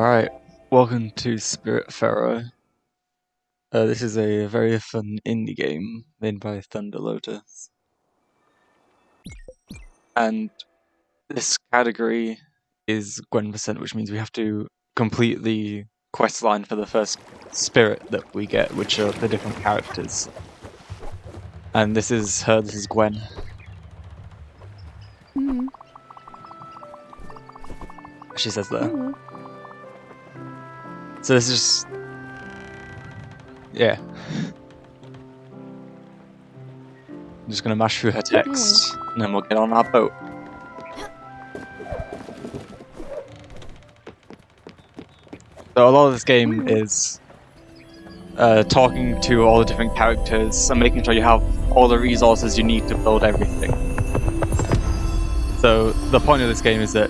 Alright, welcome to Spiritfarer. This is a very fun indie game made by Thunder Lotus. And this category is Gwen %, which means we have to complete the quest line for the first spirit that we get, which are the different characters. And this is her, this is Gwen. She says there. So this is just... yeah. I'm just gonna mash through her text, and then we'll get on our boat. So a lot of this game is talking to all the different characters and making sure you have all the resources you need to build everything. So the point of this game is that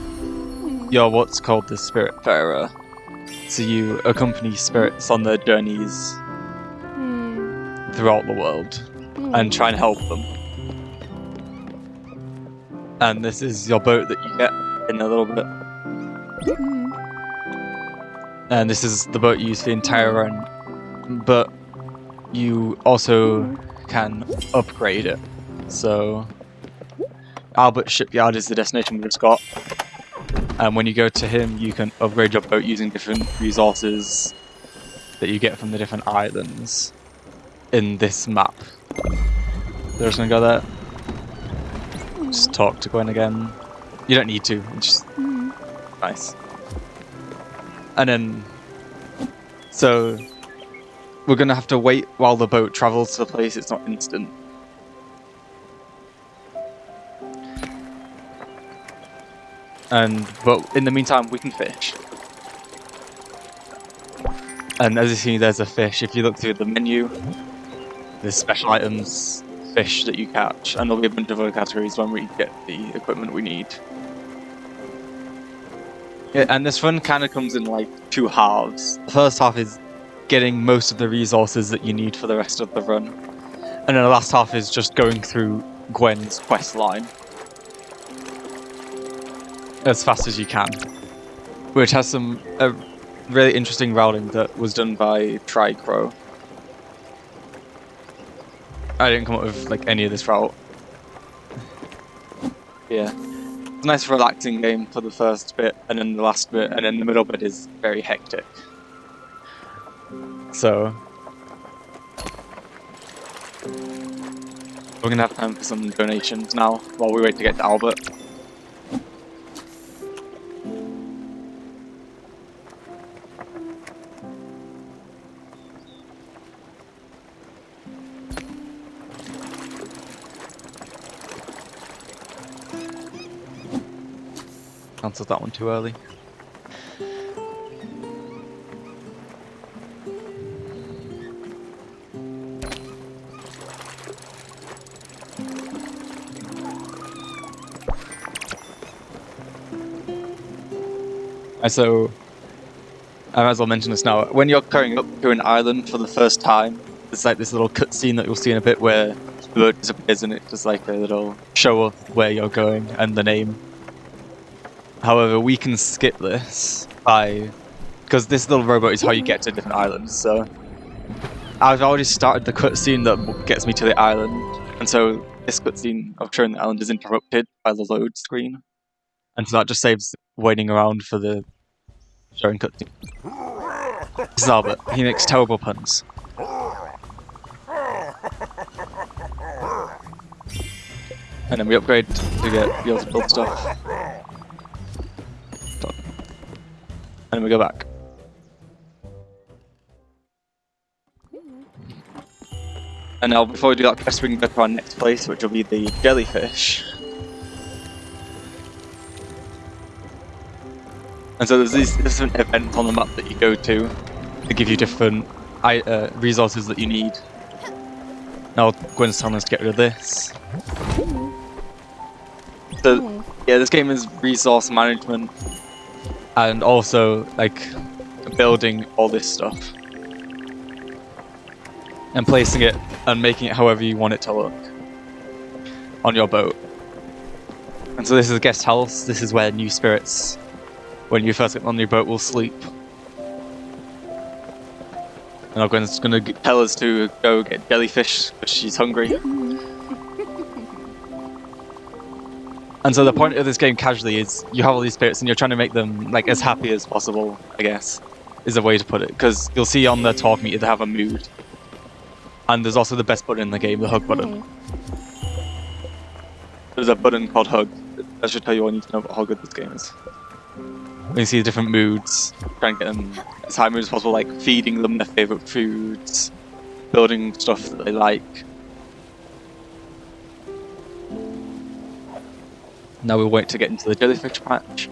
you're what's called the Spiritfarer. So you accompany spirits on their journeys throughout the world and try and help them. And this is your boat that you get in a little bit. And this is the boat you use for the entire run, but you also can upgrade it. So Albert Shipyard is the destination we just got. And when you go to him, you can upgrade your boat using different resources that you get from the different islands in this map. They're just gonna go there. Just talk to Gwen again. You don't need to, it's just nice. And then, so we're gonna have to wait while the boat travels to the place, it's not instant. But in the meantime, we can fish. And as you see, there's a fish. If you look through the menu, there's special items, fish that you catch, and there'll be a bunch of other categories when we get the equipment we need. Yeah, and this run kind of comes in like two halves. The first half is getting most of the resources that you need for the rest of the run. And then the last half is just going through Gwen's quest line as fast as you can, which has some really interesting routing that was done by Tricrow. I didn't come up with like any of this route. Yeah, it's a nice relaxing game for the first bit, and then the last bit, and then the middle bit is very hectic. So we're gonna have time for some donations now while we wait to get to Albert. Cancelled that one too early. And so, I might as well mention this now. When you're going up to an island for the first time, there's like this little cutscene that you'll see in a bit where the boat disappears and it's just like a little show of where you're going and the name. However, we can skip this because this little rowboat is how you get to different islands. So I've already started the cutscene that gets me to the island, and so this cutscene of showing the island is interrupted by the load screen, and so that just saves waiting around for the showing cutscene. This is Albert. He makes terrible puns. And then we upgrade to be able to build stuff. And then we go back. And now before we do that quest, we can go to our next place, which will be the jellyfish. And so there's these different events on the map that you go to give you different resources that you need. Now Gwen's telling us to get rid of this. So yeah, this game is resource management and also like building all this stuff and placing it and making it however you want it to look on your boat. And so this is a guest house. This is where new spirits, when you first get on your boat, will sleep. And our Gwen's gonna tell us to go get jellyfish because she's hungry. And so the point of this game casually is you have all these spirits and you're trying to make them like as happy as possible, I guess, is a way to put it. Because you'll see on the talk meter they have a mood. And there's also the best button in the game, the hug button. There's a button called hug. That should tell you all you need to know about how good this game is. You can see the different moods, trying to get them as high mood as possible, like feeding them their favourite foods, building stuff that they like. Now we'll wait to get into the jellyfish patch.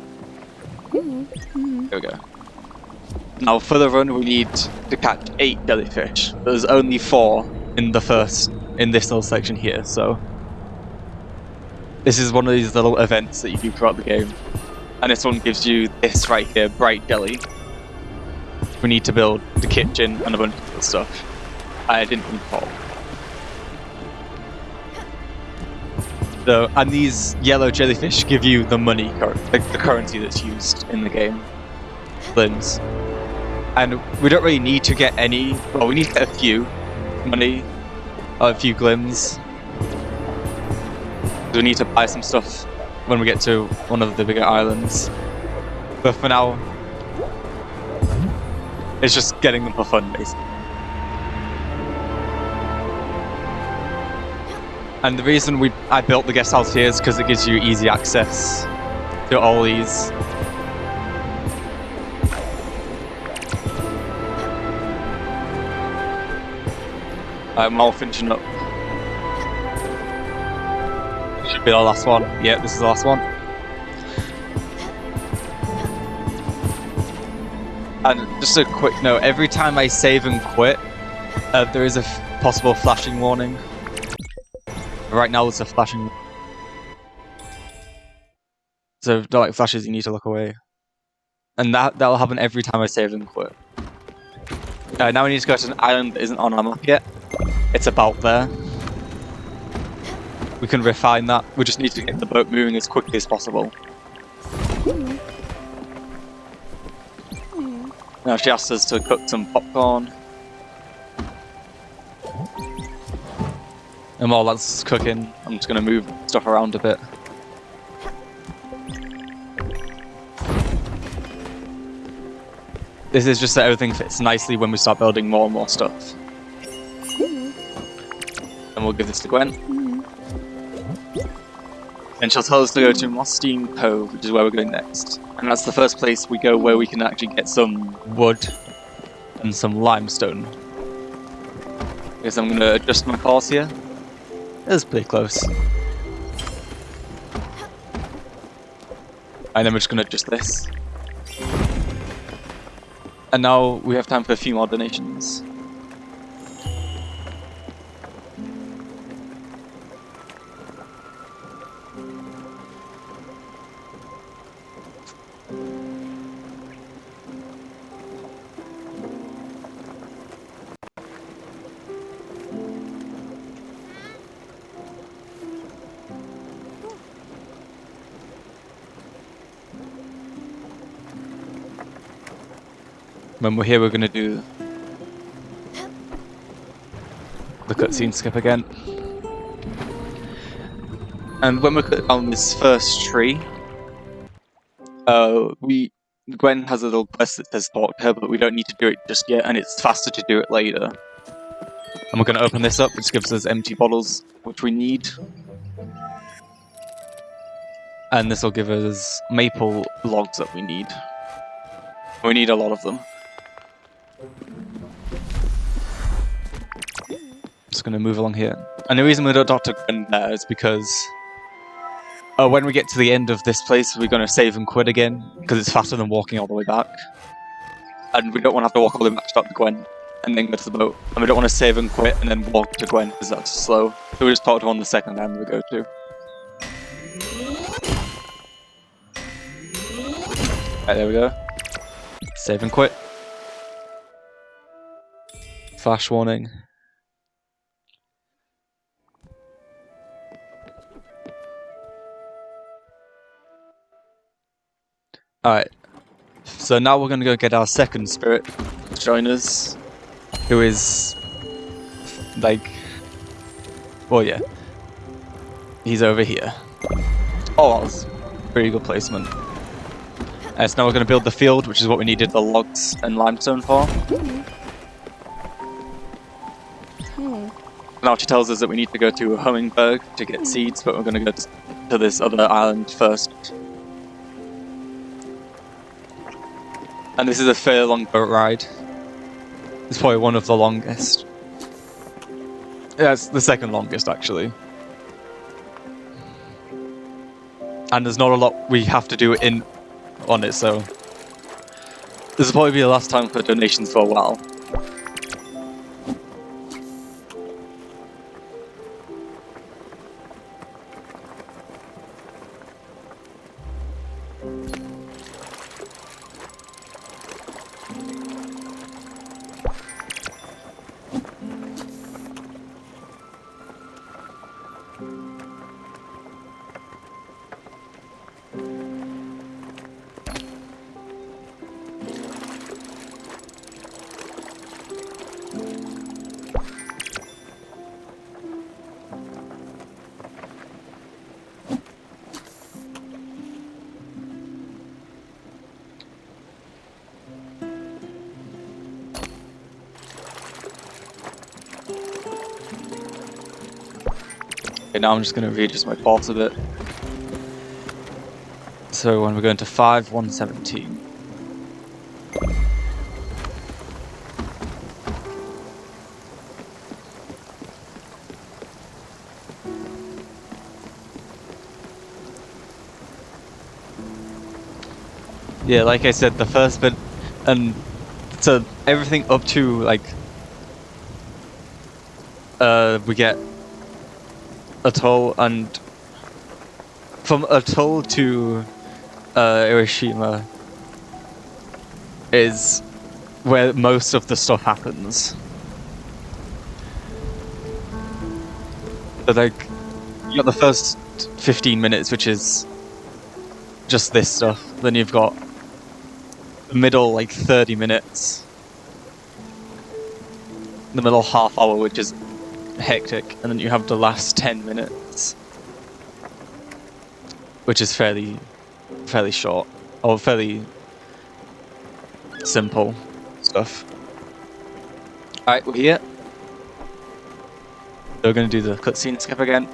There we go. Now for the run we need to catch 8 jellyfish. There's only 4 in this little section here, so this is one of these little events that you do throughout the game. And this one gives you this right here, bright jelly. We need to build the kitchen and a bunch of other stuff. I didn't recall. So, and these yellow jellyfish give you the money, the currency that's used in the game. Limbs. And we don't really need to get any, well, we need to get a few money, a few glims. We need to buy some stuff when we get to one of the bigger islands. But for now, it's just getting them for fun, basically. And the reason I built the guest house here is because it gives you easy access to all these. I'm all finishing up. Should be the last one. Yeah, this is the last one. And just a quick note, every time I save and quit, there is a possible flashing warning. Right now there's a flashing. So if don't like flashes, you need to look away. And that'll happen every time I save and quit. Now we need to go to an island that isn't on our map yet. It's about there. We can refine that. We just need to get the boat moving as quickly as possible. Now she asked us to cook some popcorn. And while that's cooking, I'm just going to move stuff around a bit. This is just so everything fits nicely when we start building more and more stuff. And we'll give this to Gwen. And she'll tell us to go to Mostine Cove, which is where we're going next. And that's the first place we go where we can actually get some wood and some limestone. I guess I'm going to adjust my course here. It was pretty close. And then we're just going to adjust this. And now we have time for a few more donations. When we're here, we're going to do the cutscene skip again. And when we're on this first tree, Gwen has a little quest that says talk to her, but we don't need to do it just yet, and it's faster to do it later. And we're going to open this up, which gives us empty bottles, which we need. And this will give us maple logs that we need. We need a lot of them. Just going to move along here. And the reason we don't Dr. Gwen there is because when we get to the end of this place, we're going to save and quit again, because it's faster than walking all the way back. And we don't want to have to walk all the way back to Dr. Gwen and then go to the boat. And we don't want to save and quit and then walk to Gwen, because that's slow. So we just talk to her on the second island we go to. Right, there we go. Save and quit. Flash warning. Alright, so now we're going to go get our second spirit to join us. who is like, well, yeah, he's over here. Oh, that was pretty good placement. So now we're going to build the field, which is what we needed the logs and limestone for. Now she tells us that we need to go to Hummingberg to get seeds, but we're going to go to this other island first. And this is a fairly long boat ride. It's probably one of the longest. Yeah, it's the second longest, actually. And there's not a lot we have to do on it, so this will probably be the last time for donations for a while. Okay, now I'm just going to readjust my pulse a bit. So when we're going to 5, 117. Yeah, like I said, the first bit, and so everything up to like, we get Atoll, and from Atoll to Hiroshima is where most of the stuff happens. But like, you got the first 15 minutes, which is just this stuff. Then you've got the middle, like 30 minutes. The middle half hour, which is hectic, and then you have the last 10 minutes, which is fairly short, or fairly simple stuff. Alright, we're here. We're going to do the cutscene skip again.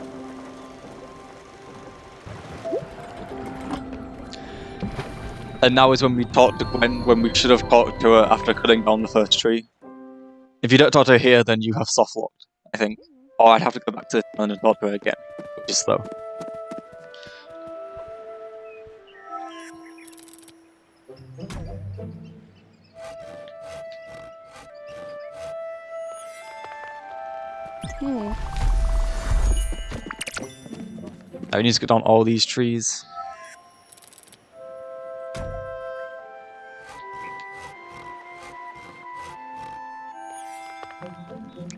And now is when we talk to Gwen, when we should have talked to her after cutting down the first tree. If you don't talk to her here, then you have soft locked, I think. Or I'd have to go back to and talk to her again, which is slow. Now we need to get down all these trees.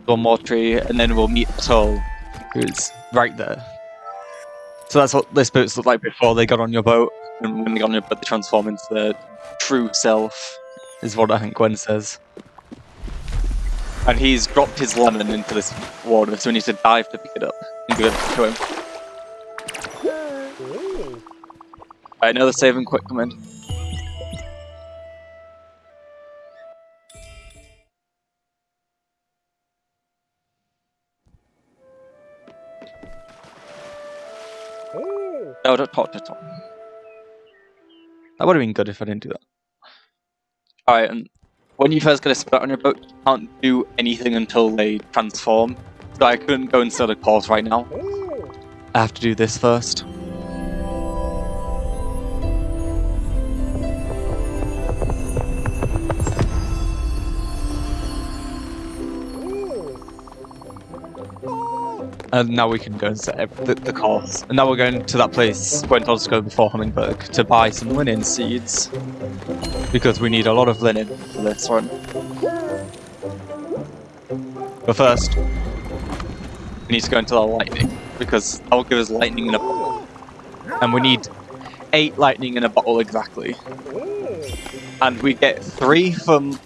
One more tree, and then we'll meet Atoll, who's right there. So that's what this boats looked like before they got on your boat, and when they got on your boat they transform into their true self, is what I think Gwen says. And he's dropped his lemon into this water, so we need to dive to pick it up and give it to him. Alright, another save and quick come in. No, don't talk to Tom. That would have been good if I didn't do that. Alright, and when you first get a spot on your boat, you can't do anything until they transform. So I couldn't go and start a course right now. I have to do this first. And now we can go and set the course. And now we're going to that place Gwen told us to go before Hummingberg to buy some linen seeds. Because we need a lot of linen for this one. But first, we need to go into the lightning. Because that will give us lightning in a bottle. And we need 8 lightning in a bottle exactly. And we get 3 from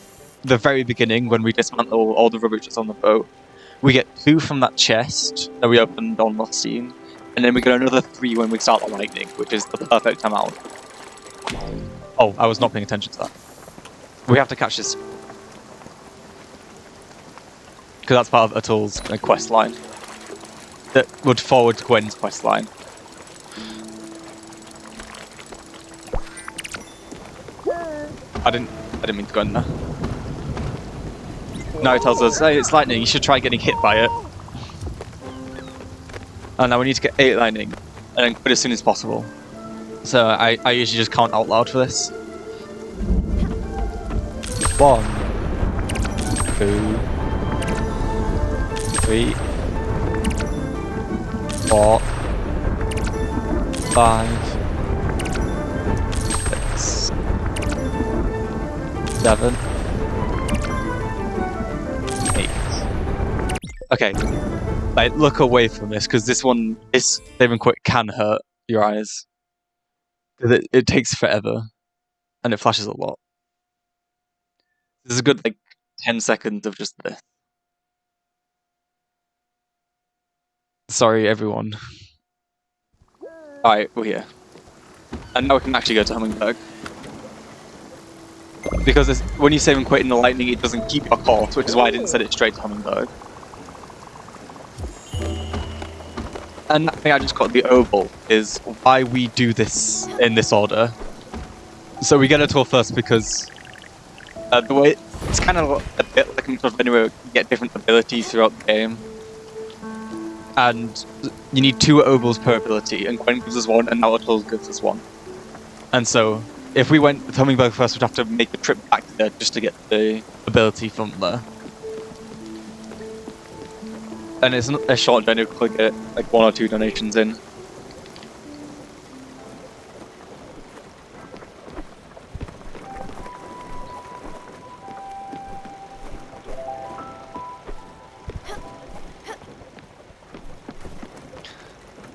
the very beginning when we dismantle all the rubbish that's on the boat. We get 2 from that chest that we opened on last scene, and then we get another 3 when we start the lightning, which is the perfect amount. Oh, I was not paying attention to that. We have to catch this. Because that's part of Atul's quest line. That would forward Gwen's quest line. I didn't mean to go in there. Now it tells us, hey, it's lightning, you should try getting hit by it. And now we need to get 8 lightning, and then quit as soon as possible. So I usually just count out loud for this. 1, 2, 3, 4, 5, 6, 7, 8. Okay, like look away from this because this saving quick can hurt your eyes. Because it takes forever, and it flashes a lot. There's a good 10 seconds of just this. Sorry, everyone. Alright, we're here. And now we can actually go to Hummingbird. Because when you save and quit in the lightning, it doesn't keep your course, which is why I didn't set it straight to Hummingbird. And that thing I just got the oval is why we do this in this order. So we get a tour first because the way it's kind of a bit like a Metroidvania where you get different abilities throughout the game. And you need 2 ovals per ability, and Gwen gives us 1, and now Atul gives us 1. And so, if we went with Hummingbird first, we'd have to make the trip back there just to get the ability from there. And it's not a short journey, we'll get 1 or 2 donations in.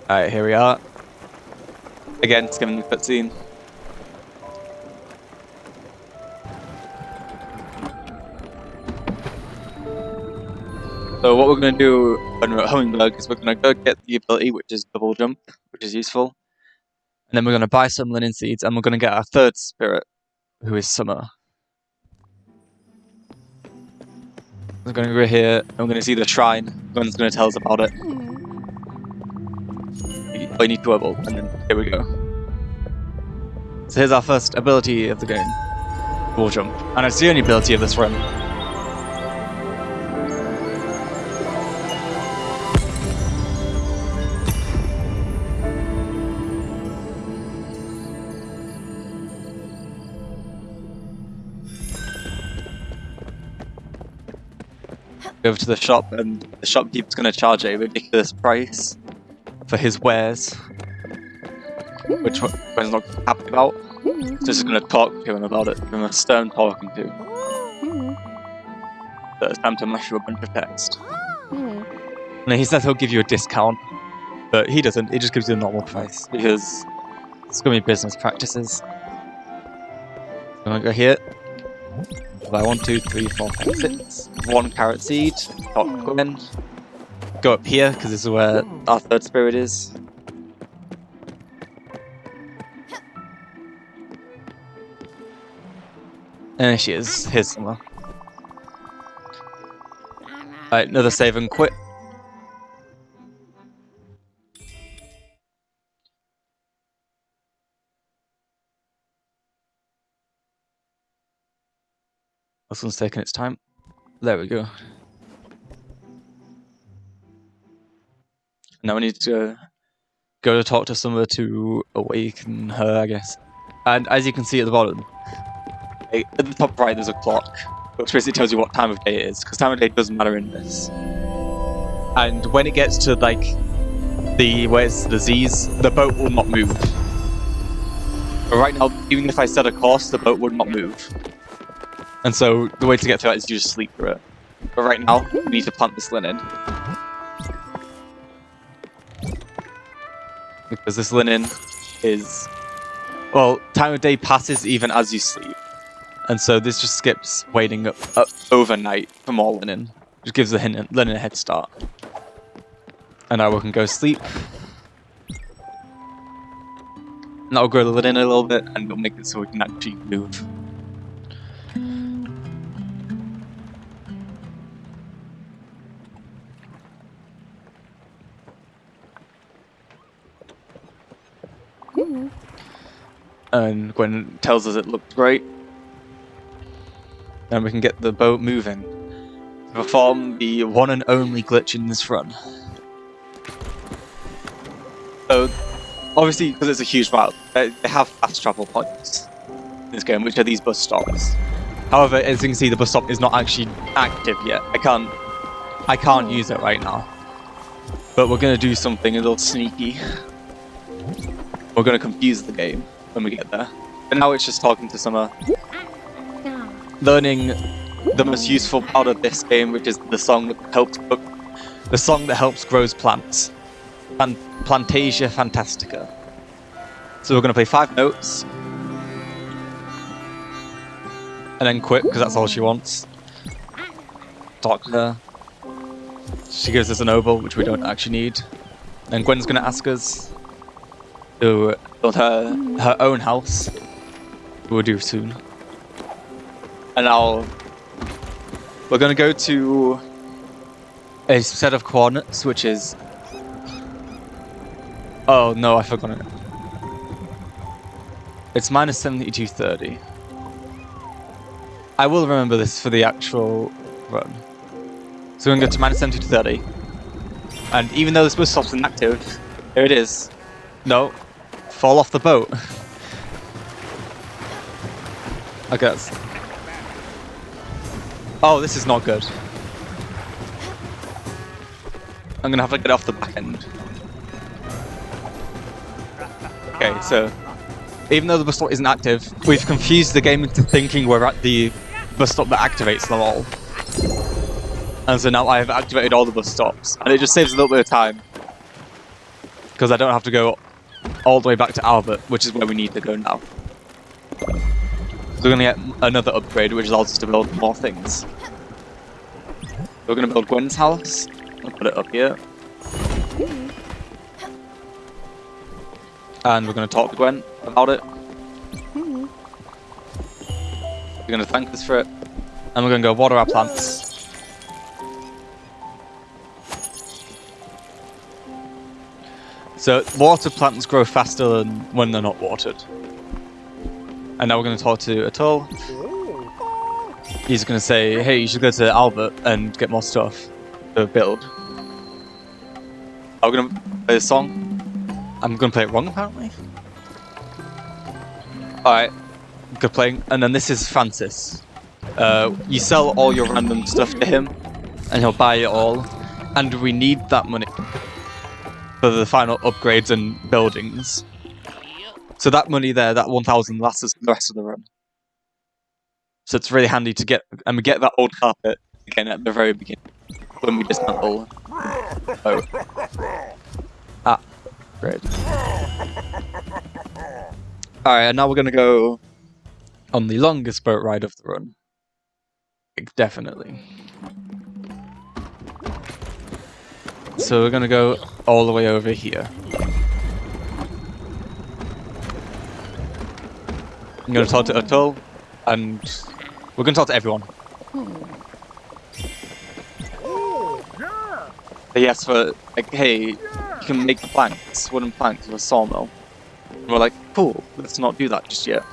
Alright, here we are. Again, skimming the cutscene. So what we're going to do when we're at Hummingbird is we're going to go get the ability, which is double jump, which is useful. And then we're going to buy some linen seeds, and we're going to get our 3rd spirit, who is Summer. We're going to go here, and we're going to see the shrine. Gwen's going to tell us about it. Oh, you need to level, and then here we go. So here's our first ability of the game. Wall jump. And it's the only ability of this run. Go over to the shop, and the shopkeeper's going to charge a ridiculous price for his wares, which Gwen's not happy about. So just going to talk to him about it, give him a stern talking to. So it's time to mash you a bunch of text. And he says he'll give you a discount, but he doesn't, he just gives you a normal price, because it's going to be business practices. I'm going to go here. Buy 1, 2, 3, 4, 5, 6. 1 carrot seed. Talk to Gwen. Go up here, because this is where our 3rd spirit is. And there she is. Here's Summer. Alright, another save and quit. This one's taking its time. There we go. Now we need to go to talk to Summer to awaken her, I guess. And as you can see at the bottom, at the top right there's a clock, which basically tells you what time of day it is, because time of day doesn't matter in this. And when it gets to where it's the Z's, the boat will not move. But right now, even if I set a course, the boat would not move. And so the way to get through that is you just sleep through it. But right now, we need to plant this linen. Because this linen is... Well, time of day passes even as you sleep. And so this just skips waiting up overnight for more linen. Just gives the linen a head start. And now we can go sleep. And that'll grow the linen a little bit, and it'll make it so we can actually move. And Gwen tells us it looked great. And we can get the boat moving. Perform the one and only glitch in this run. So, obviously, because it's a huge route, they have fast travel points in this game, which are these bus stops. However, as you can see, the bus stop is not actually active yet. I can't use it right now. But we're gonna do something a little sneaky. We're gonna confuse the game when we get there. And now it's just talking to Summer, learning the most useful part of this game, which is the song that helps grows plants, and Plantasia Fantastica. So we're gonna play 5 notes, and then quit because that's all she wants. Talk to her. She gives us an oval, which we don't actually need. And Gwen's gonna ask us to build her own house. We'll do soon. And we're gonna go to a set of coordinates, which is... Oh no, I forgot it. It's minus 7230. I will remember this for the actual run. So we're gonna go to minus 7230. And even though this bus stop's inactive, here it is. No, fall off the boat. I guess. Oh, this is not good. I'm gonna have to get off the back end. Okay, so even though the bus stop isn't active, we've confused the game into thinking we're at the bus stop that activates them all. And so now I have activated all the bus stops, and it just saves a little bit of time. Because I don't have to go all the way back to Albert, which is where we need to go now. So we're going to get another upgrade, which allows us to build more things. We're going to build Gwen's house. I'll put it up here. And we're going to talk to Gwen about it. We're going to thank us for it. And we're going to go water our plants. So, water plants grow faster than when they're not watered. And now we're going to talk to Atul. He's going to say, hey, you should go to Albert and get more stuff to build. Are we going to play a song? I'm going to play it wrong, apparently. Alright, good playing. And then this is Francis. You sell all your random stuff to him, and he'll buy it all. And we need that money for the final upgrades and buildings. So that money there, that 1,000, lasts us for the rest of the run. So it's really handy to get, and we get that old carpet again at the very beginning when we dismantle. Oh. Ah, great. Alright, and now we're gonna go on the longest boat ride of the run. Definitely. So we're gonna go all the way over here. I'm gonna talk to Atul, and we're gonna talk to everyone. He asked for, like, hey, you can make planks, wooden planks with a sawmill. And we're like, cool, let's not do that just yet.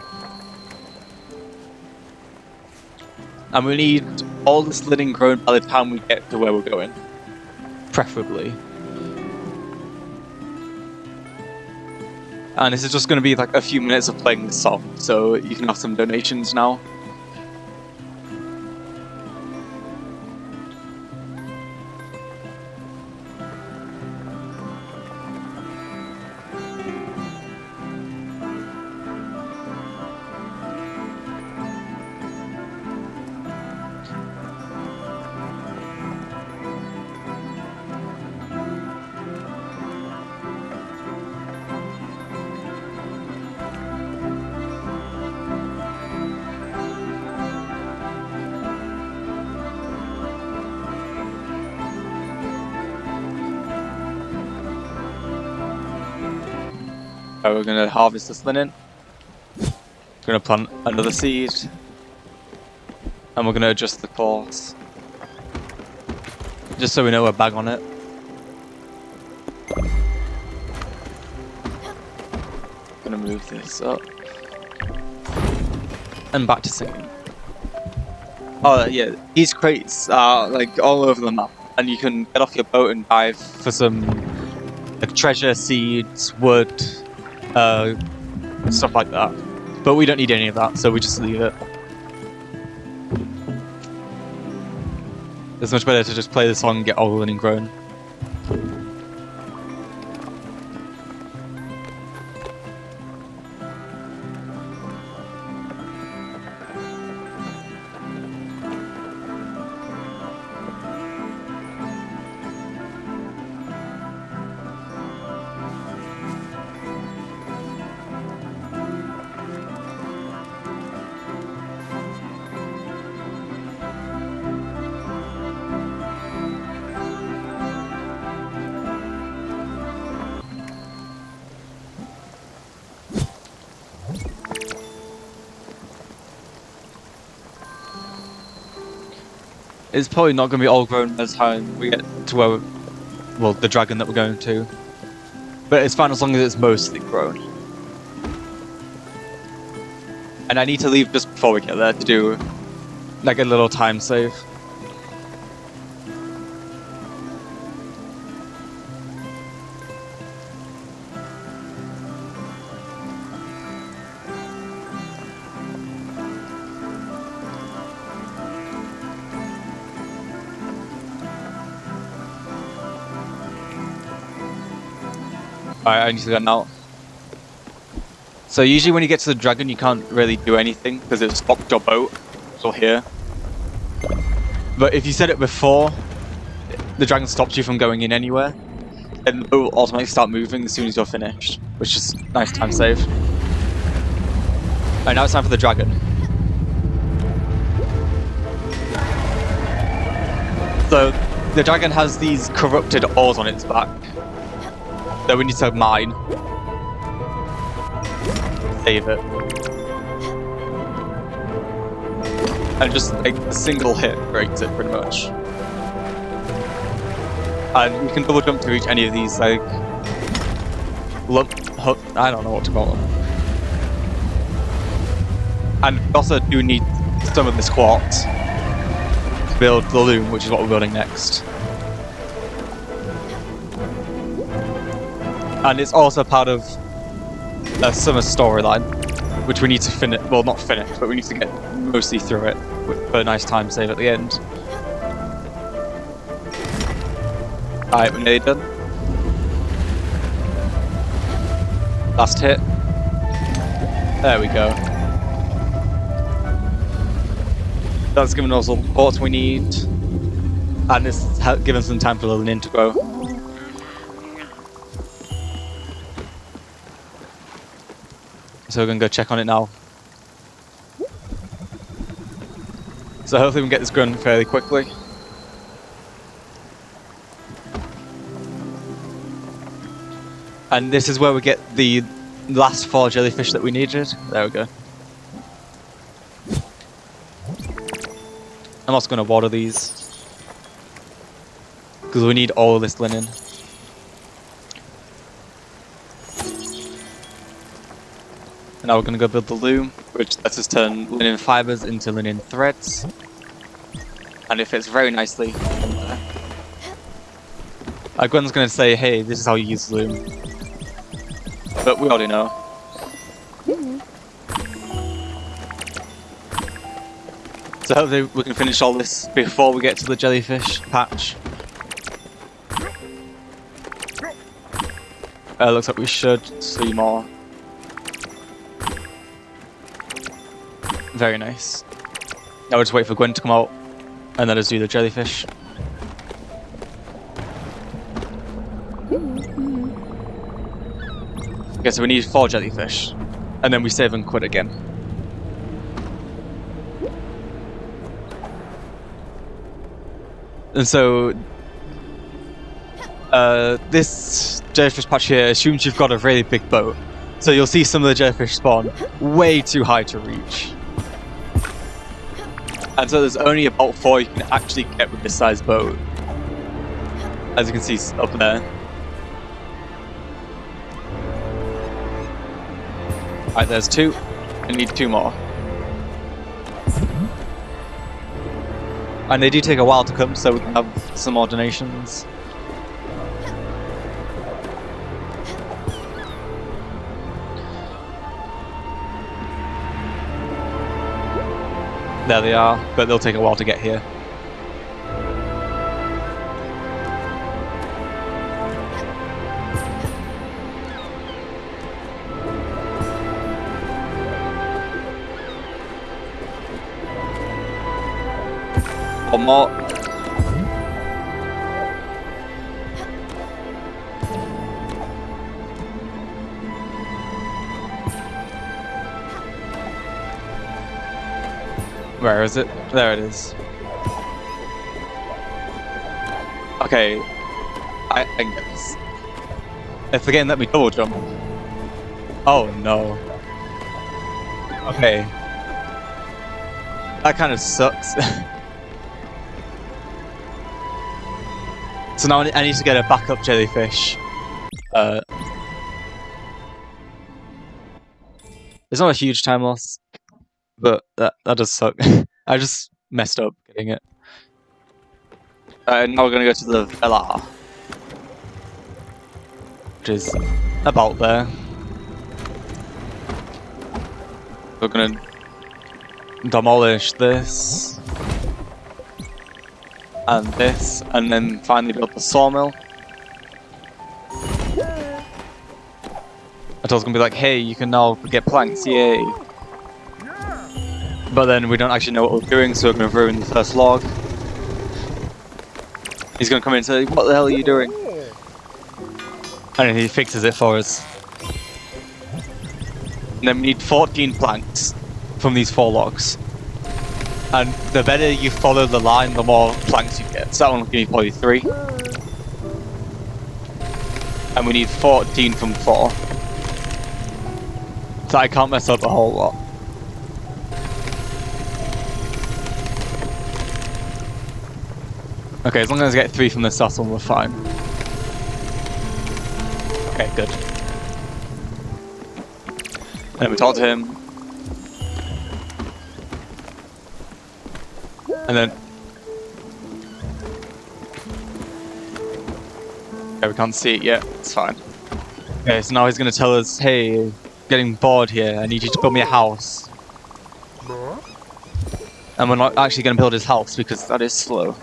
And we need all this linen grown by the time we get to where we're going. Preferably. And this is just going to be like a few minutes of playing this song, so you can have some donations now. We're gonna harvest this linen. We're gonna plant another seed. And we're gonna adjust the course. Just so we know we're bang on it. Gonna move this up. And back to singing. Oh yeah, these crates are like all over the map. And you can get off your boat and dive for some like treasure, seeds, wood, stuff like that. But we don't need any of that, so we just leave it. It's much better to just play the song and get all the linen grown. It's probably not going to be all grown by the time we get to where, well, the dragon that we're going to. But it's fine as long as it's mostly grown. And I need to leave just before we get there to do like a little time save. Alright, I need to go now. So usually when you get to the dragon you can't really do anything because it's stopped your boat until here. But if you set it before the dragon stops you from going in anywhere, then the boat will automatically start moving as soon as you're finished, which is nice time save. Alright, now it's time for the dragon. So the dragon has these corrupted ores on its back that we need to mine. Save it. And just like a single hit breaks it pretty much. And you can double jump to reach any of these like I don't know what to call them. And we also do need some of this quartz to build the loom, which is what we're building next. And it's also part of a summer storyline, which we need to finish. Well, not finish, but we need to get mostly through it for a nice time save at the end. Alright, we're nearly done. Last hit. There we go. That's given us all the quartz we need, and it's given some time for the linen to grow. So we're going to go check on it now. So hopefully we can get this grown fairly quickly. And this is where we get the last 4 jellyfish that we needed. There we go. I'm also going to water these, because we need all of this linen. And now we're going to go build the loom, which lets us turn linen fibers into linen threads. And it fits very nicely in there. Gwen's going to say, hey, this is how you use loom. But we already know. So hopefully we can finish all this before we get to the jellyfish patch. Looks like we should see more. Very nice. Now we'll just wait for Gwen to come out and let us do the jellyfish. Okay, so we need 4 jellyfish, and then we save and quit again. And so, this jellyfish patch here assumes you've got a really big boat, So you'll see some of the jellyfish spawn way too high to reach. And so there's only about 4 you can actually get with this size boat. As you can see up there. Alright, there's 2. I need 2 more. And they do take a while to come, so we can have some more donations. There they are, but they'll take a while to get here. One more. Where is it? There it is. Okay, I can get this. If the game let me double jump. Oh no. Okay. That kind of sucks. So now I need to get a backup jellyfish. It's not a huge time loss, but that does suck. I just messed up getting it. Now we're gonna go to the villa, which is about there. We're gonna demolish this. And this, and then finally build the sawmill. I was gonna be like, hey, you can now get planks, yay. But then we don't actually know what we're doing, so we're gonna ruin the first log. He's gonna come in and say, what the hell are you doing? And then he fixes it for us. And then we need 14 planks from these 4 logs. And the better you follow the line, the more planks you get. So that one will give me probably 3. And we need 14 from 4. So I can't mess up a whole lot. Okay, as long as I get 3 from this last one, we're fine. Okay, good. And then we talk to him. And then... Okay, we can't see it yet, it's fine. Okay, so now he's gonna tell us, hey, getting bored here, I need you to build me a house. And we're not actually gonna build his house because that is slow.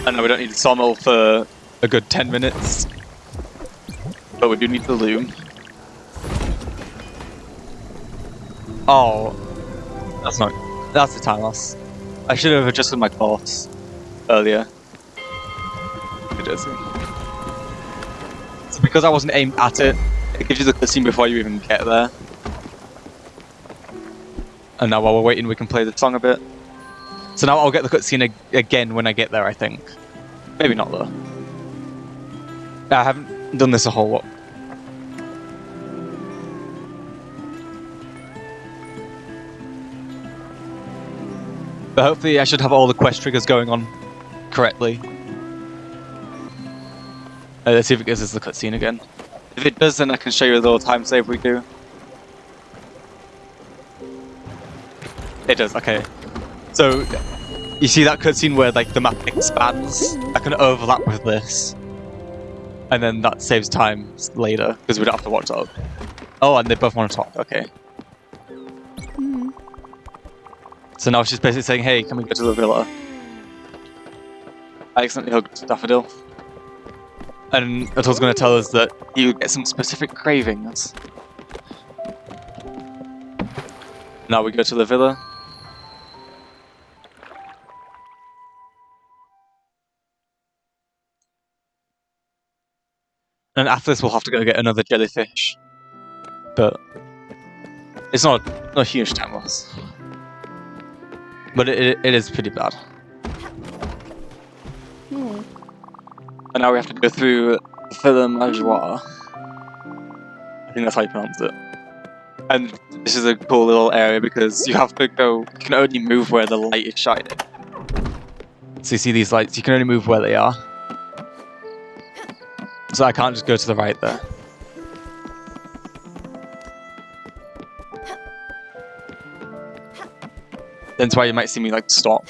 And no, we don't need the sawmill for a good 10 minutes. But we do need the loom. Oh, that's the time loss. I should have adjusted my course earlier. It is. So because I wasn't aimed at it, it gives you the cutscene before you even get there. And now while we're waiting, we can play the song a bit. So now I'll get the cutscene again when I get there, I think. Maybe not though. I haven't done this a whole lot. But hopefully I should have all the quest triggers going on correctly. Let's see if it gives us the cutscene again. If it does, then I can show you a little time save we do. It does, okay. So, you see that cutscene where like the map expands? I can overlap with this. And then that saves time later, because we don't have to watch that. Oh, and they both want to talk, okay. So now she's basically saying, hey, can we go to the villa? I accidentally hugged Daffodil. And Atul's going to tell us that you get some specific cravings. Now we go to the villa. And after this we'll have to go get another jellyfish. But it's not a huge time loss. But it is pretty bad. And now we have to go through Film Majoire. think that's how you pronounce it. And this is a cool little area because you have to go, you can only move where the light is shining. So you see these lights, you can only move where they are. So I can't just go to the right there. That's why you might see me like stop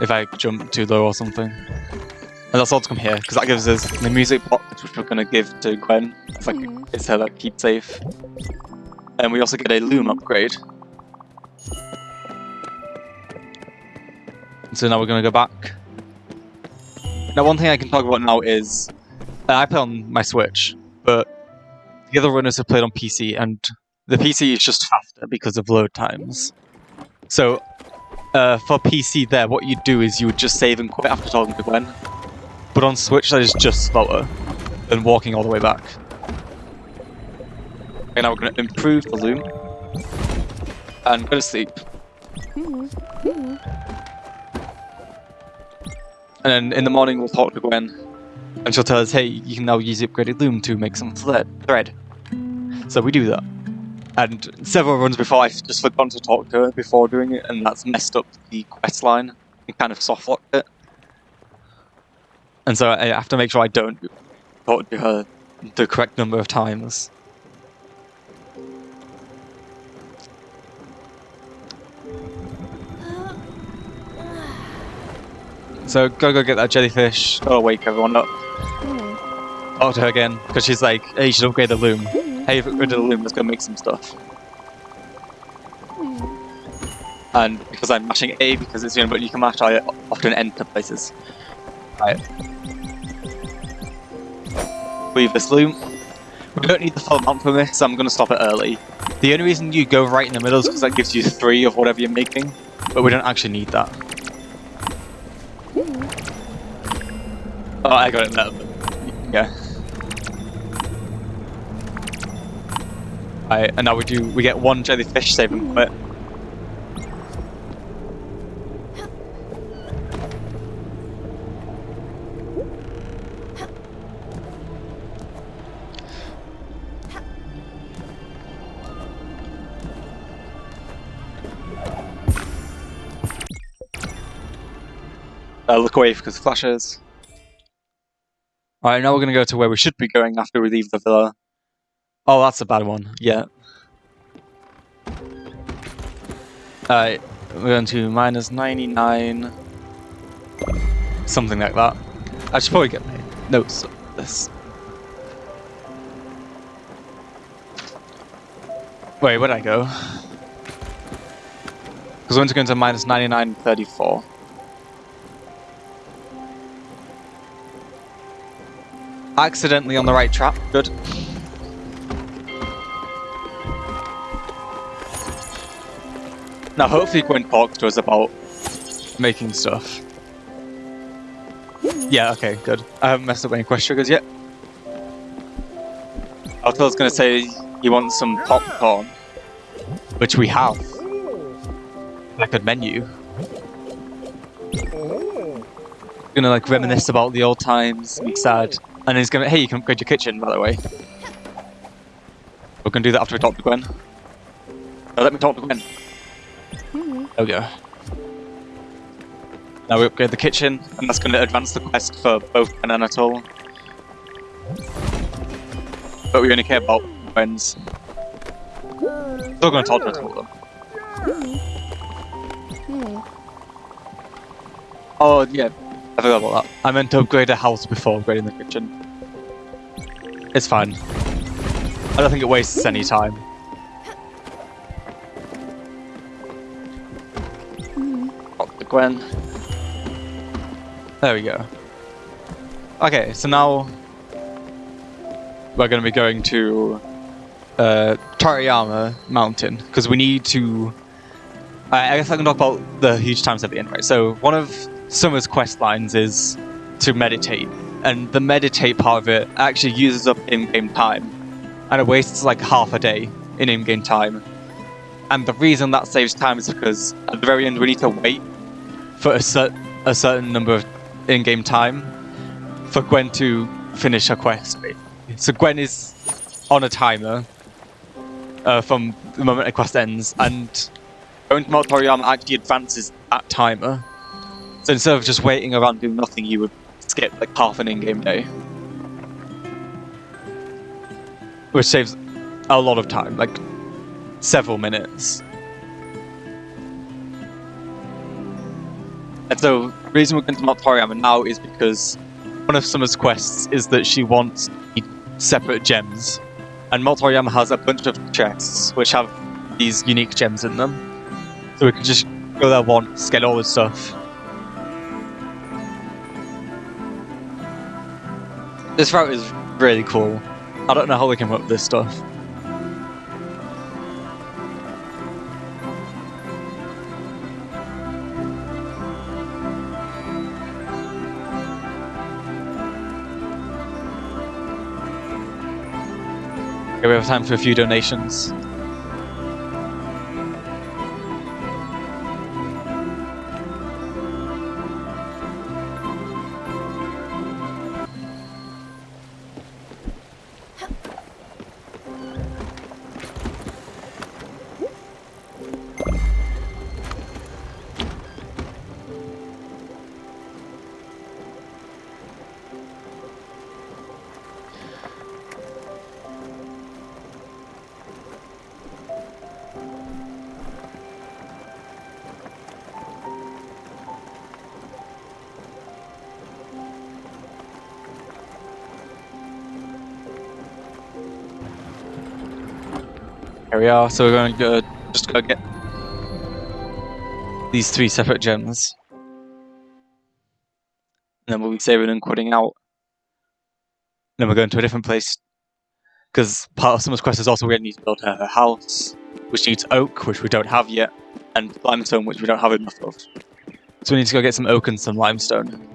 if I jump too low or something. And that's all to come here, because that gives us the music box, which we're going to give to Gwen. It's like, it's her like keep safe. And we also get a loom upgrade. So now we're going to go back. Now one thing I can talk about now is, I play on my Switch, but the other runners have played on PC, and the PC is just faster because of load times. So, for PC there, what you'd do is you would just save and quit after talking to Gwen. But on Switch, that is just slower than walking all the way back. Okay, now we're going to improve the loom and go to sleep. And then in the morning, we'll talk to Gwen, and she'll tell us, hey, you can now use the upgraded loom to make some thread. So we do that. And several runs before, I just forgot to talk to her before doing it, and that's messed up the quest line and kind of soft locked it. And so I have to make sure I don't talk to her the correct number of times. So gotta go get that jellyfish, gotta wake everyone up. Talk to her again, because she's like, hey, you should upgrade the loom. Hey, if you upgraded the loom, let's go make some stuff. And because I'm mashing A, because it's the only button you can mash, I often enter places. Right. Leave this loom. We don't need the full amount from this, so I'm going to stop it early. The only reason you go right in the middle is because that gives you 3 of whatever you're making, but we don't actually need that. Oh, I got it there, but yeah. Right, and now we get 1 jellyfish, save and quit. Look away because of flashes. Alright, now we're going to go to where we should be going after we leave the villa. Oh, that's a bad one. Yeah. Alright, we're going to -99. Something like that. I should probably get my notes of this. Wait, where'd I go? Because we're going to -99.34. Accidentally on the right trap. Good. Now, hopefully Gwen talks to us about making stuff. Yeah, okay, good. I haven't messed up any quest triggers yet. Alto's gonna say he wants some popcorn, which we have. Like a menu. Gonna like reminisce about the old times, be sad. And he's gonna, hey, you can upgrade your kitchen, by the way. We're gonna do that after we talk to Gwen. Now let me talk to Gwen. There we go. Now we upgrade the kitchen, and that's gonna advance the quest for both Gwen and Atoll. But we only care about Gwen's. Still gonna talk to Atoll though. Oh yeah. I forgot about that. I meant to upgrade a house before upgrading the kitchen. It's fine. I don't think it wastes any time. Talk to Gwen. There we go. Okay, so now we're going to be going to Toriyama Mountain because we need to. I guess I can talk about the huge times at the end, right? So one of Summer's quest lines is to meditate, and the meditate part of it actually uses up in-game time, and it wastes like half a day in in-game time. And the reason that saves time is because at the very end we need to wait for a certain number of in-game time for Gwen to finish her quest. So Gwen is on a timer from the moment a quest ends, and going to Moratorium actually advances that timer. So instead of just waiting around doing nothing, you would skip like half an in-game day. Which saves a lot of time, like several minutes. And so the reason we're going to Moratorium now is because one of Summer's quests is that she wants separate gems. And Moratorium has a bunch of chests which have these unique gems in them. So we can just go there once, get all this stuff. This route is really cool. I don't know how we came up with this stuff. Okay, we have time for a few donations. Here we are, so we're going to just go get these 3 separate gems. And then we'll be saving and quitting out. And then we're going to a different place. Because part of Summer's quest is also we need to build her house, which needs oak, which we don't have yet, and limestone, which we don't have enough of. So we need to go get some oak and some limestone.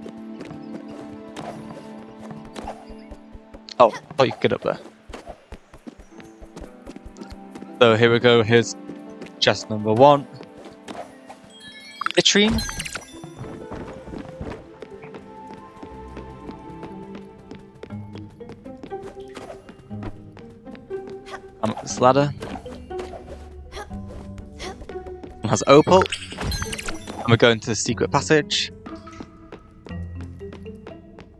Oh, I thought you could get up there. So here we go, here's chest number 1. Citrine. I'm up this ladder. One has opal. And we're going to the secret passage.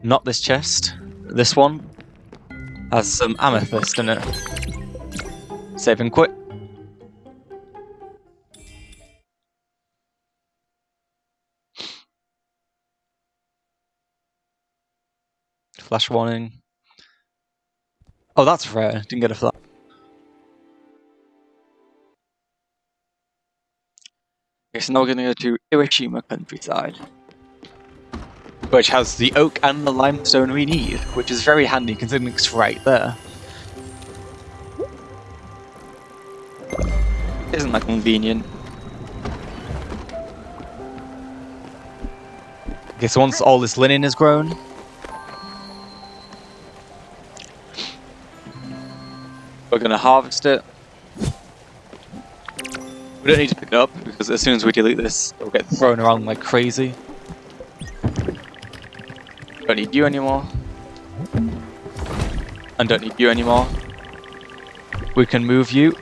Not this chest. This one has some amethyst in it. Save and quit. Flash warning. Oh, that's rare. Didn't get a flash. Okay, so now we're going to go to Iwashima countryside, which has the oak and the limestone we need, which is very handy considering it's right there. Isn't that convenient? Okay, so once all this linen is grown, we're going to harvest it. We don't need to pick it up because as soon as we delete this, it'll get thrown around like crazy. Don't need you anymore. And don't need you anymore. We can move you.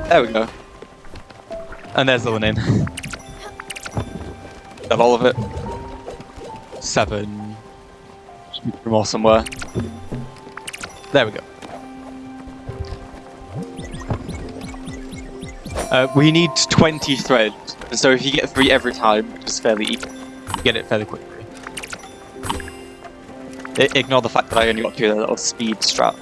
There we go. And there's the linen. Is that all of it? 7. Just move more somewhere. There we go. We need 20 threads, and so if you get 3 every time, which is fairly easy, you get it fairly quickly. Ignore the fact that I only got to the little speed strap.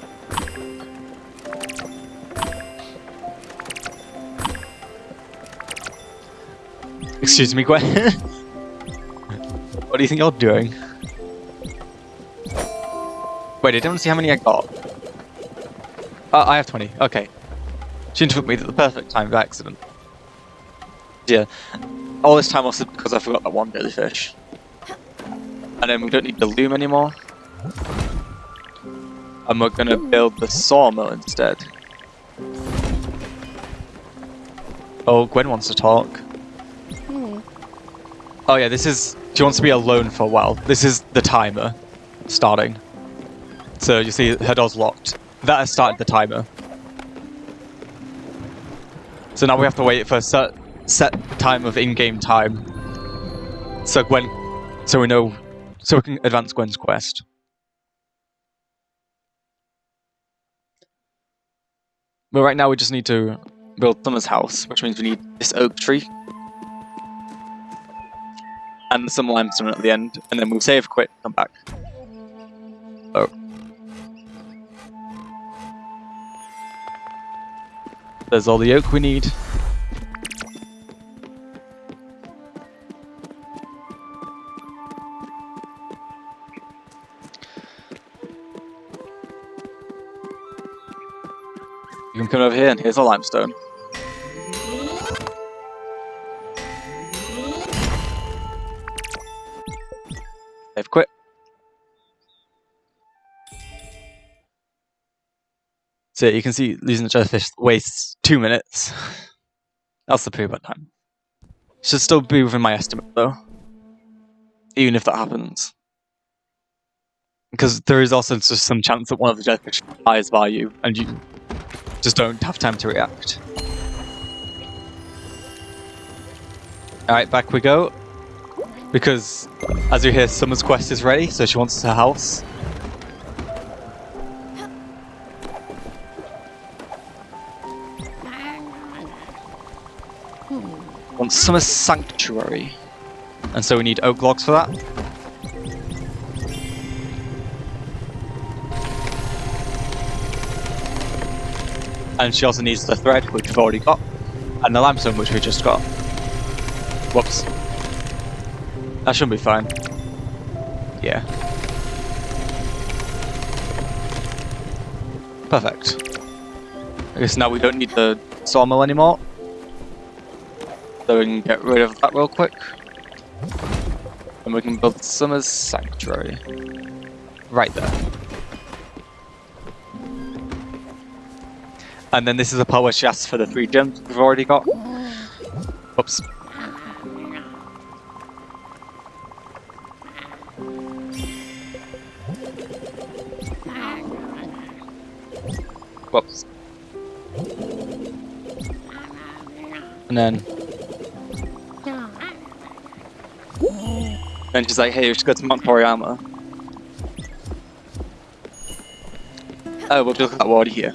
Excuse me, Gwen. What do you think you're doing? Wait, I don't see how many I got. I have 20. Okay. She took me at the perfect time of accident. Yeah. All this time was because I forgot that one jellyfish. And then we don't need the loom anymore. And we're gonna build the sawmill instead. Oh, Gwen wants to talk. Oh yeah, this is... She wants to be alone for a while. This is the timer starting. So you see her door's locked. That has started the timer. So now we have to wait for a set time of in-game time. So we can advance Gwen's quest. But right now we just need to build Summer's house, which means we need this oak tree. And some limestone at the end, and then we'll save, quit, come back. Oh. There's all the oak we need. You can come over here, and here's a limestone. They've quit. So you can see losing the jellyfish wastes 2 minutes. That's the pre-run time. Should still be within my estimate though. Even if that happens. Because there is also just some chance that one of the jellyfish flies by you and you just don't have time to react. Alright, back we go. Because, as you hear, Summer's quest is ready, so she wants her house. Wants Summer's sanctuary. And so we need oak logs for that. And she also needs the thread, which we've already got. And the limestone, which we just got. Whoops. That should be fine. Yeah. Perfect. I guess now we don't need the sawmill anymore. So we can get rid of that real quick. And we can build Summer's sanctuary. Right there. And then this is the part where she asks for the 3 gems we've already got. Oops. Whoops. And then she's like, hey, we should go to Mount Toriyama. Oh, we'll look at that water here.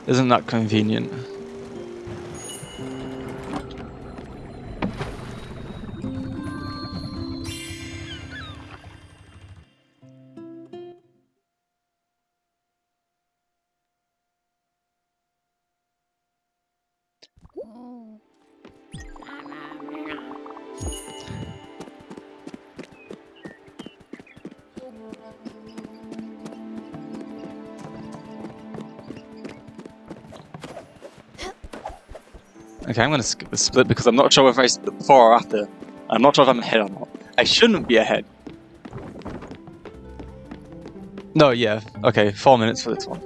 Isn't that convenient? Okay, I'm gonna skip the split because I'm not sure if I split before or after. I'm not sure if I'm ahead or not. I shouldn't be ahead. No, yeah. Okay, 4 minutes for this one.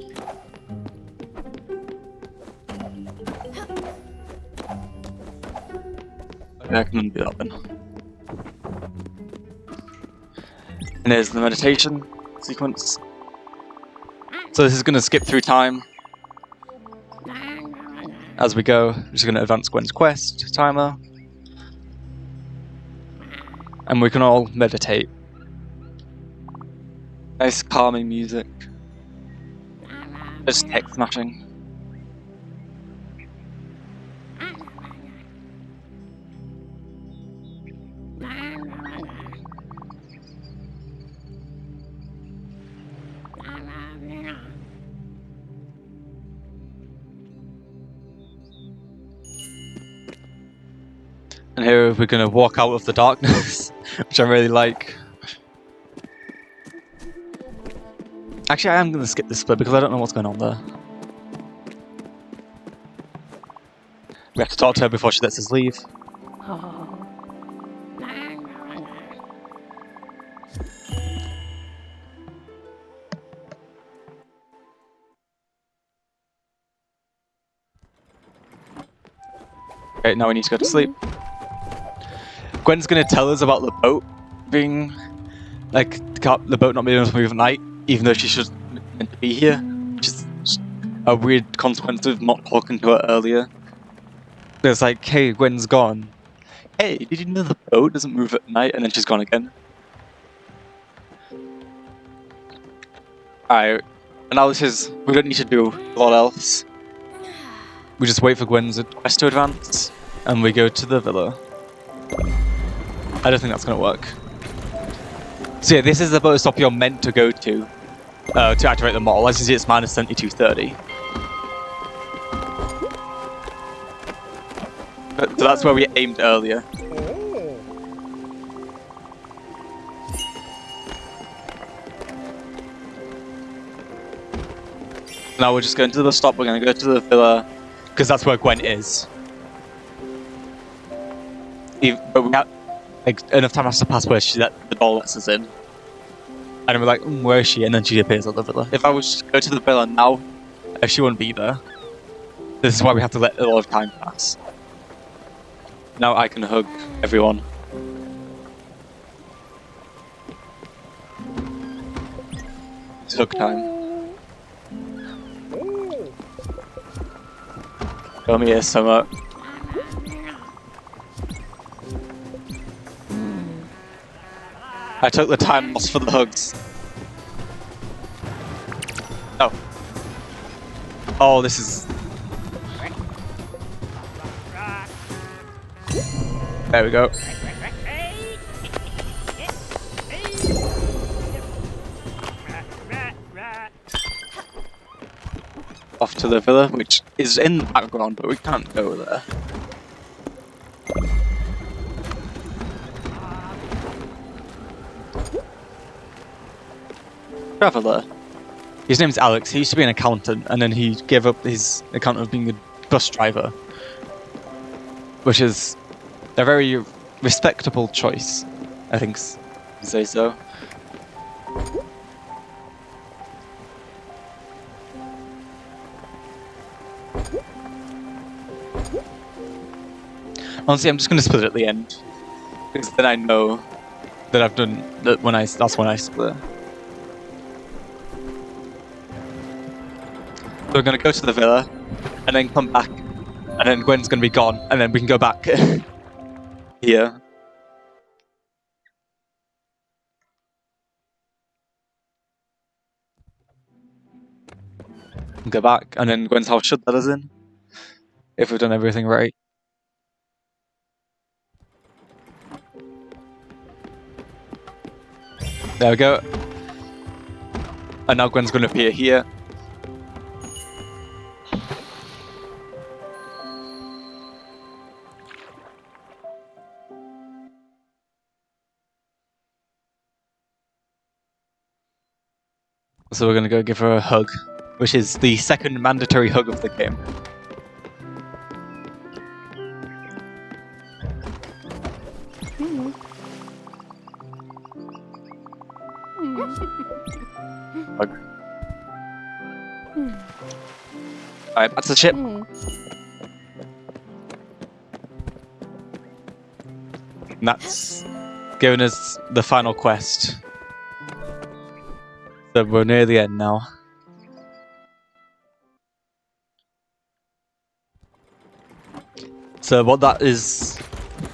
Okay, I can do that then. And there's the meditation sequence. So this is gonna skip through time. As we go, we're just going to advance Gwen's quest timer. And we can all meditate. Nice calming music. Just text smashing. And here we're going to walk out of the darkness, which I really like. Actually, I am going to skip this split because I don't know what's going on there. We have to talk to her before she lets us leave. Okay, now we need to go to sleep. Gwen's going to tell us about the boat being like the boat not being able to move at night, even though she should meant to be here, which is a weird consequence of not talking to her earlier. It's like, hey, Gwen's gone. Hey, did you know the boat doesn't move at night? And then she's gone again. Alright, and now we don't need to do a lot else. We just wait for Gwen's quest to advance, and we go to the villa. I don't think that's gonna work. So yeah, this is the boat stop you're meant to go to activate the model. As you see, it's minus 7230. So that's where we aimed earlier. Now we're just going to the stop. We're going to go to the villa because that's where Gwen is. But we have like enough time has to pass where the door lets us in, and then we're like, where is she? And then she appears at the villa. If I was to go to the villa now, she wouldn't be there. This is why we have to let a lot of time pass. Now I can hug everyone. It's hug time. Come here, Summer. I took the time loss for the hugs. Oh. Oh, this is... There we go. Off to the villa, which is in the background, but we can't go there. Traveller. His name's Alex. He used to be an accountant, and then he gave up his account of being a bus driver, which is a very respectable choice, I think you say so. Honestly, I'm just going to split at the end, because then I know that I've done that that's when I split. So we're going to go to the villa, and then come back, and then Gwen's going to be gone, and then we can go back here. Go back, and then Gwen's house should let us in, if we've done everything right. There we go. And now Gwen's going to appear here. So we're going to go give her a hug, which is the second mandatory hug of the game. Hug. Alright, that's the ship. And that's giving us the final quest. So we're near the end now. So what that is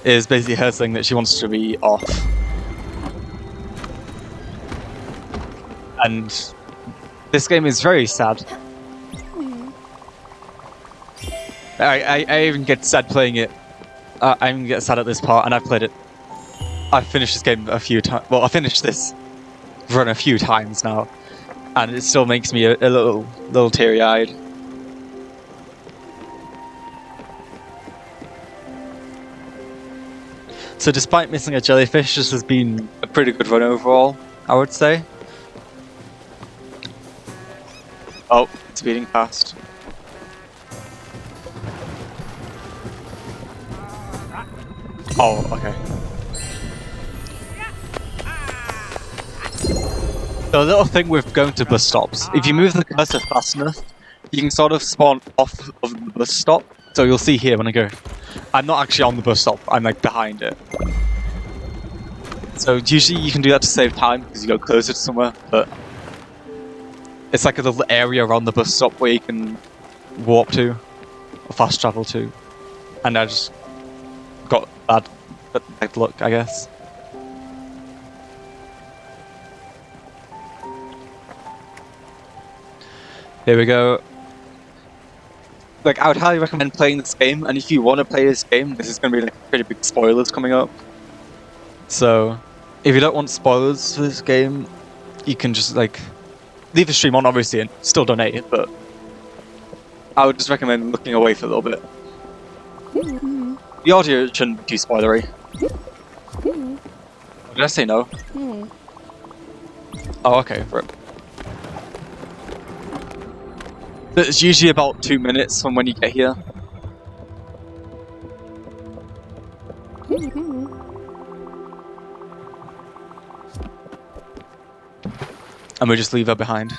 basically her saying that she wants to be off. And this game is very sad. I even get sad playing it. I even get sad at this part, and I've played it. I've finished this game a few times. Well, I finished this run a few times now, and it still makes me a little teary-eyed. So despite missing a jellyfish, this has been a pretty good run overall, I would say. Oh, it's speeding past. Oh, okay. So a little thing with going to bus stops, if you move the cursor fast enough, you can sort of spawn off of the bus stop. So you'll see here when I go, I'm not actually on the bus stop, I'm like behind it. So usually you can do that to save time because you go closer to somewhere, but it's like a little area around the bus stop where you can warp to or fast travel to, and I just got bad luck, I guess. Here we go. Like, I would highly recommend playing this game, and if you want to play this game, this is going to be like pretty big spoilers coming up. So, if you don't want spoilers for this game, you can just like leave the stream on, obviously, and still donate it, but I would just recommend looking away for a little bit. The audio shouldn't be too spoilery. Did I say no? Oh, okay. Right. It's usually about 2 minutes from when you get here. And we just leave her behind.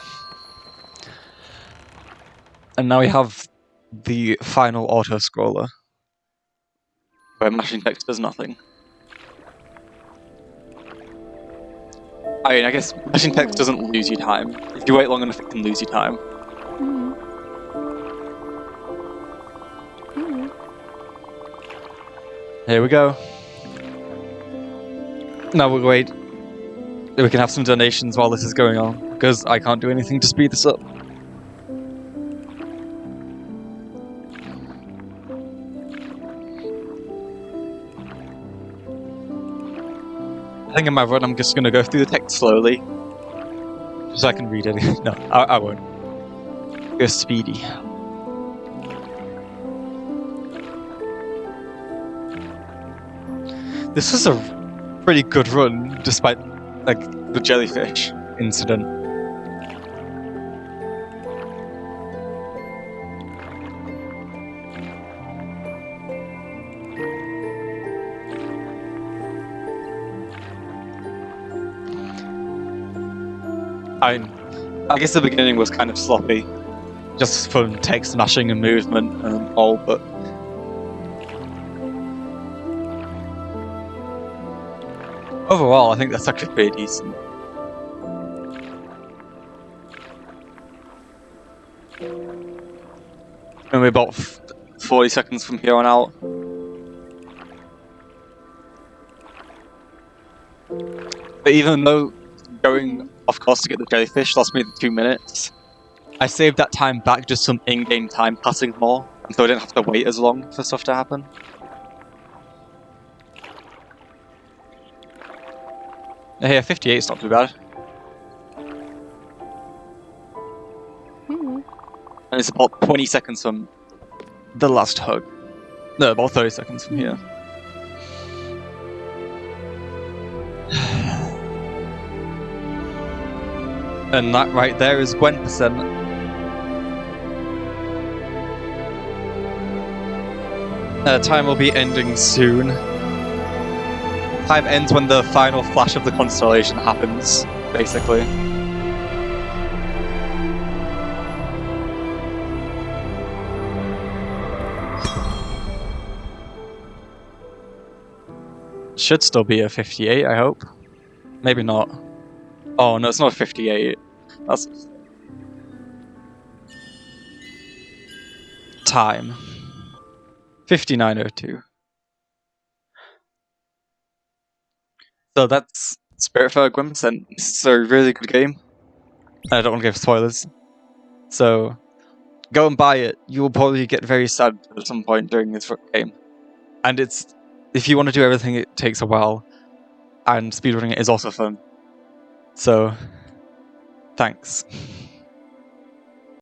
And now we have the final auto-scroller, where mashing text does nothing. I mean, I guess mashing text doesn't lose you time. If you wait long enough, it can lose you time. Here we go. Now we'll wait. We can have some donations while this is going on, because I can't do anything to speed this up. I think in my run I'm just going to go through the text slowly, so I can read it. No, I won't. Go speedy. This was a pretty good run, despite like the jellyfish incident. I guess the beginning was kind of sloppy, just from text mashing and movement and all, but overall, I think that's actually pretty decent. And we're about 40 seconds from here on out. But even though going off course to get the jellyfish lost me 2 minutes, I saved that time back just some in-game time passing more, and so I didn't have to wait as long for stuff to happen. Hey, 58 is not too bad. And it's about 20 seconds from the last hug. No, about 30 seconds from here. And that right there is Gwen %. Time will be ending soon. Time ends when the final flash of the constellation happens, basically. Should still be a 58, I hope. Maybe not. Oh no, it's not a 58. That's... time. 59:02. So that's Spiritfarer Gwen %. It's a really good game. I don't want to give spoilers. So go and buy it. You will probably get very sad at some point during this game. And it's, if you want to do everything, it takes a while. And speedrunning it is also fun. So, thanks.